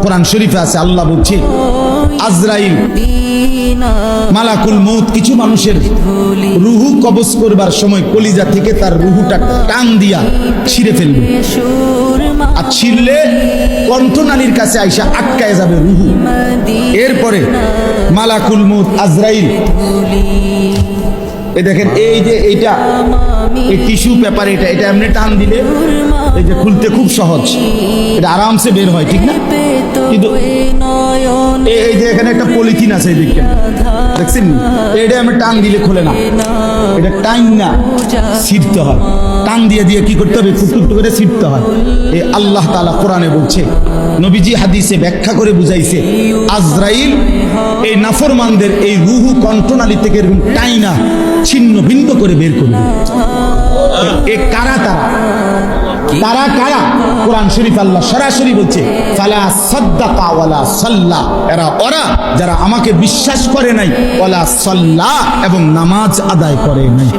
কোরআন শরীফে আছে, আল্লাহ বলছে আজরাইল মালাকুল মউত কিছু মানুষের রুহু কবজ করবার সময় কলিজা থেকে তার রুহুটা টান দিয়া ছিঁড়ে ফেলবে, আর ছিঁড়লে কণ্ঠনালীর কাছে আইসা আটকায় যাবে রুহু। এরপরে মালাকুল মউত আজরাইল, এই দেখেন এই যে এইটা এই টিস্যু পেপার, এটা এমনি টান দিলে এই যে খুলতে খুব সহজ, এটা আরামসে বের হয়, ঠিক না? কিন্তু এই যে এখানে একটা পলিথিন আছে, এই দিকে দেখছেন, এটা আমি টান দিলে খুলে না, এটা টাইম না ছিঁড়তে হয়, টান দিয়ে দিয়ে কি করতে হবে, ফুটফুট করে ছিঁড়তে হয়। এই আল্লাহ তাআলা কোরআনে বলছে, নবীজি হাদিসে ব্যাখ্যা করে বুঝাইছে, আজরাইল এই নাফরমানদের এই রুহু কণ্ঠনালী থেকে এরকম টাইনা ছিন্ন ভিন্ন করে বের করবে। এ কারা তারা? তারা কারা? কোরআন শরীফ আল্লাহ সরাসরি বলছে, ফালা সাদ্দাকা ওয়ালা সাল্লা, ওরা যারা আমাকে বিশ্বাস করে নাই, ওয়ালা সাল্লা এবং নামাজ আদায় করে নাই।